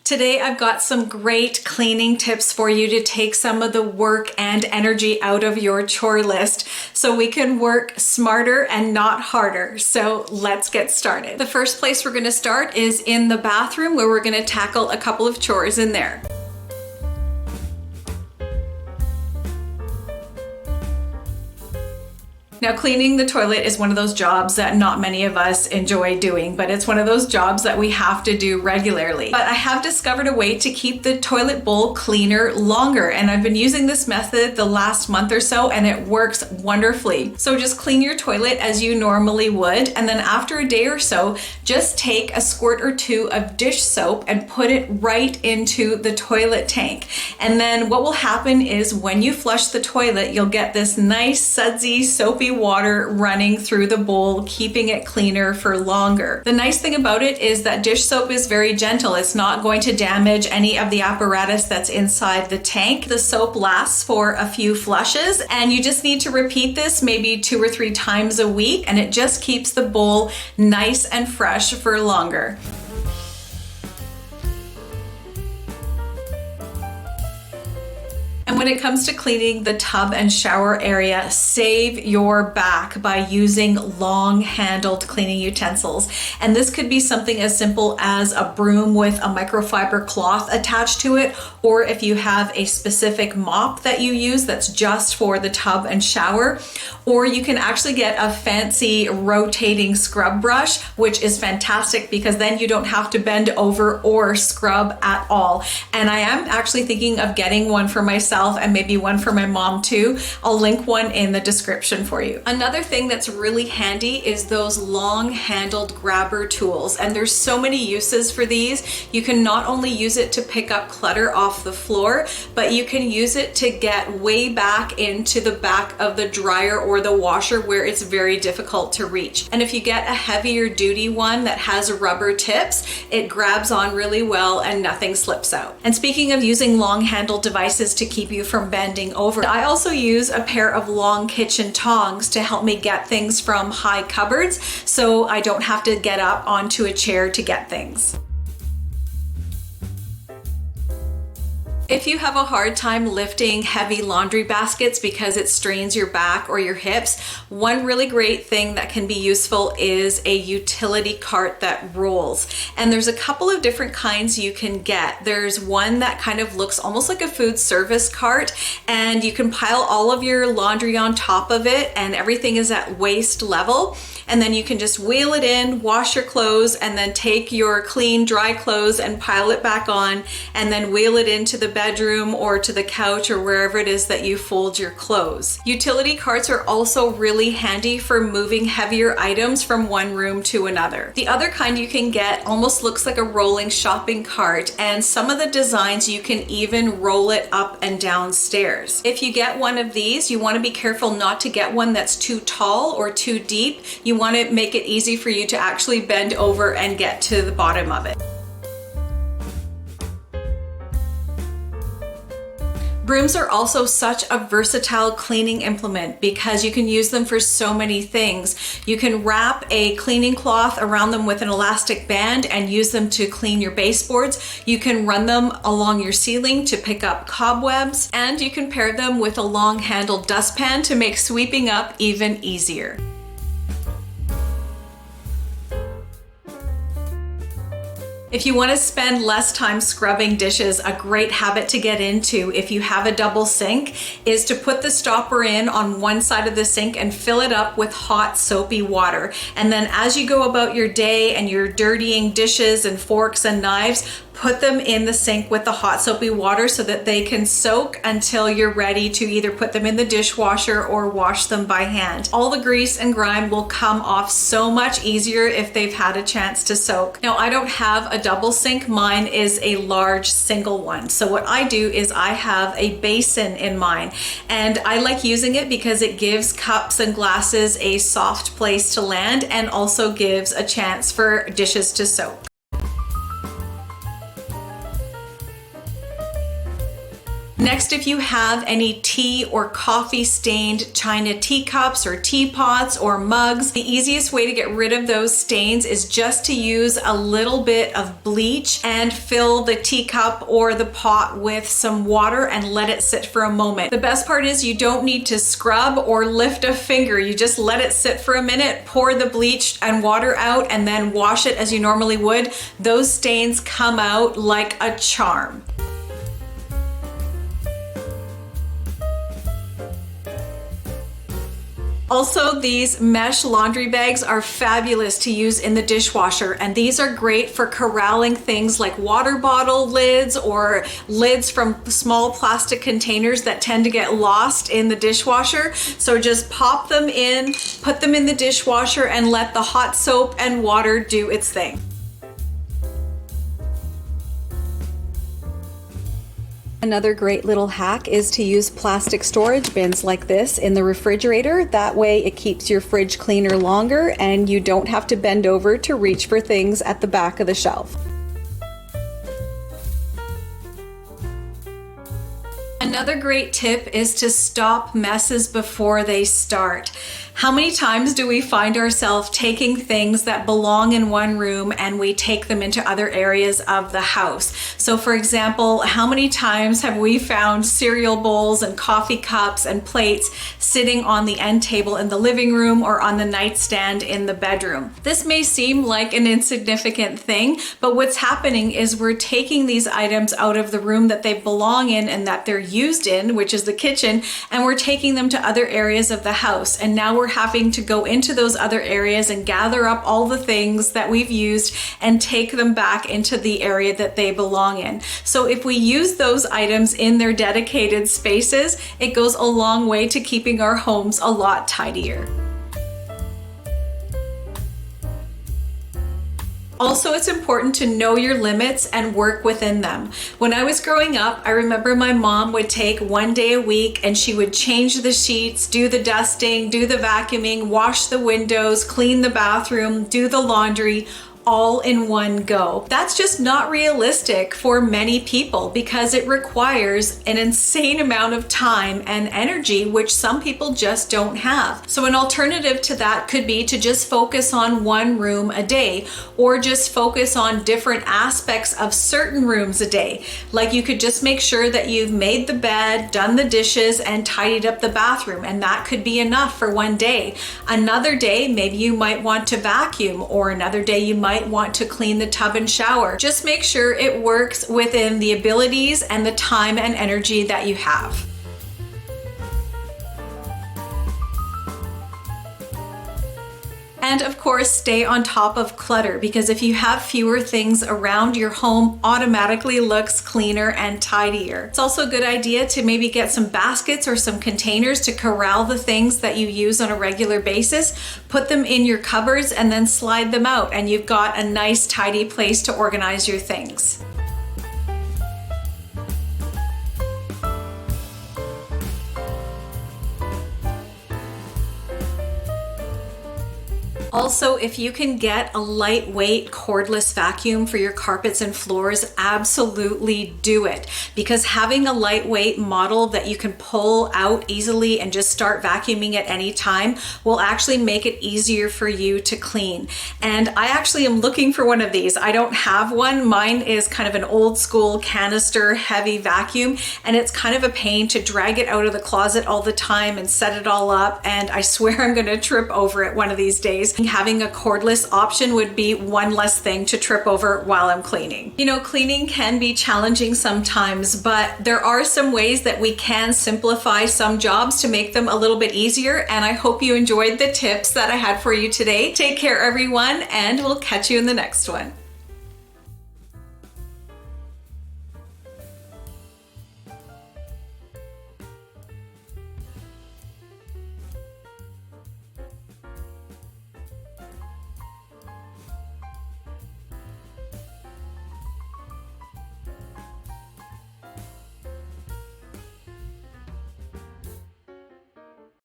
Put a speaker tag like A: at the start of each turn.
A: Today I've got some great cleaning tips for you to take some of the work and energy out of your chore list so we can work smarter and not harder. So let's get started. The first place we're going to start is in the bathroom, where we're going to tackle a couple of chores in there. Now, cleaning the toilet is one of those jobs that not many of us enjoy doing, but it's one of those jobs that we have to do regularly. But I have discovered a way to keep the toilet bowl cleaner longer, and I've been using this method the last month or so, and it works wonderfully. So just clean your toilet as you normally would, and then after a day or so, just take a squirt or two of dish soap and put it right into the toilet tank. And then what will happen is when you flush the toilet, you'll get this nice sudsy, soapy water running through the bowl, keeping it cleaner for longer. The nice thing about it is that dish soap is very gentle. It's not going to damage any of the apparatus that's inside the tank. The soap lasts for a few flushes, and you just need to repeat this maybe 2 or 3 times a week, and it just keeps the bowl nice and fresh for longer. And when it comes to cleaning the tub and shower area, save your back by using long-handled cleaning utensils. And this could be something as simple as a broom with a microfiber cloth attached to it, or if you have a specific mop that you use that's just for the tub and shower, or you can actually get a fancy rotating scrub brush, which is fantastic because then you don't have to bend over or scrub at all. And I am actually thinking of getting one for myself and maybe one for my mom too. I'll link one in the description for you. Another thing that's really handy is those long handled grabber tools, and there's so many uses for these. You can not only use it to pick up clutter off the floor, but you can use it to get way back into the back of the dryer or the washer where it's very difficult to reach. And if you get a heavier duty one that has rubber tips, it grabs on really well and nothing slips out. And speaking of using long handled devices to keep you from bending over, I also use a pair of long kitchen tongs to help me get things from high cupboards so I don't have to get up onto a chair to get things. If you have a hard time lifting heavy laundry baskets because it strains your back or your hips, one really great thing that can be useful is a utility cart that rolls. And there's a couple of different kinds you can get. There's one that kind of looks almost like a food service cart, and you can pile all of your laundry on top of it and everything is at waist level. And then you can just wheel it in, wash your clothes, and then take your clean, dry clothes and pile it back on, and then wheel it into the bedroom or to the couch or wherever it is that you fold your clothes. Utility carts are also really handy for moving heavier items from one room to another. The other kind you can get almost looks like a rolling shopping cart, and some of the designs you can even roll it up and down stairs. If you get one of these, you want to be careful not to get one that's too tall or too deep. You want to make it easy for you to actually bend over and get to the bottom of it. Brooms are also such a versatile cleaning implement because you can use them for so many things. You can wrap a cleaning cloth around them with an elastic band and use them to clean your baseboards. You can run them along your ceiling to pick up cobwebs, and you can pair them with a long-handled dustpan to make sweeping up even easier. If you want to spend less time scrubbing dishes, a great habit to get into if you have a double sink is to put the stopper in on one side of the sink and fill it up with hot soapy water. And then as you go about your day and you're dirtying dishes and forks and knives, put them in the sink with the hot soapy water so that they can soak until you're ready to either put them in the dishwasher or wash them by hand. All the grease and grime will come off so much easier if they've had a chance to soak. Now, I don't have a double sink. Mine is a large single one. So what I do is I have a basin in mine, and I like using it because it gives cups and glasses a soft place to land and also gives a chance for dishes to soak. Next, if you have any tea or coffee stained china teacups or teapots or mugs, the easiest way to get rid of those stains is just to use a little bit of bleach and fill the teacup or the pot with some water and let it sit for a moment. The best part is you don't need to scrub or lift a finger. You just let it sit for a minute, pour the bleach and water out, and then wash it as you normally would. Those stains come out like a charm. Also, these mesh laundry bags are fabulous to use in the dishwasher, and these are great for corralling things like water bottle lids or lids from small plastic containers that tend to get lost in the dishwasher. So just pop them in, put them in the dishwasher, and let the hot soap and water do its thing. Another great little hack is to use plastic storage bins like this in the refrigerator. That way it keeps your fridge cleaner longer and you don't have to bend over to reach for things at the back of the shelf. Another great tip is to stop messes before they start. How many times do we find ourselves taking things that belong in one room and we take them into other areas of the house? So for example, how many times have we found cereal bowls and coffee cups and plates sitting on the end table in the living room or on the nightstand in the bedroom? This may seem like an insignificant thing, but what's happening is we're taking these items out of the room that they belong in and that they're used in, which is the kitchen, and we're taking them to other areas of the house. And now we're having to go into those other areas and gather up all the things that we've used and take them back into the area that they belong in. So if we use those items in their dedicated spaces, it goes a long way to keeping our homes a lot tidier. Also, it's important to know your limits and work within them. When I was growing up, I remember my mom would take one day a week and she would change the sheets, do the dusting, do the vacuuming, wash the windows, clean the bathroom, do the laundry, all in one go. That's just not realistic for many people because it requires an insane amount of time and energy, which some people just don't have. So an alternative to that could be to just focus on one room a day, or just focus on different aspects of certain rooms a day. Like you could just make sure that you've made the bed, done the dishes, and tidied up the bathroom, and that could be enough for one day. Another day, maybe you might want to vacuum, or another day you might want to clean the tub and shower. Just make sure it works within the abilities and the time and energy that you have. And of course, stay on top of clutter, because if you have fewer things around, your home automatically looks cleaner and tidier. It's also a good idea to maybe get some baskets or some containers to corral the things that you use on a regular basis, put them in your cupboards, and then slide them out, and you've got a nice tidy place to organize your things. Also, if you can get a lightweight cordless vacuum for your carpets and floors, absolutely do it. Because having a lightweight model that you can pull out easily and just start vacuuming at any time will actually make it easier for you to clean. And I actually am looking for one of these. I don't have one. Mine is kind of an old school canister heavy vacuum, and it's kind of a pain to drag it out of the closet all the time and set it all up. And I swear I'm going to trip over it one of these days. Having a cordless option would be one less thing to trip over while I'm cleaning. You know, cleaning can be challenging sometimes, but there are some ways that we can simplify some jobs to make them a little bit easier. And I hope you enjoyed the tips that I had for you today. Take care, everyone, and we'll catch you in the next one.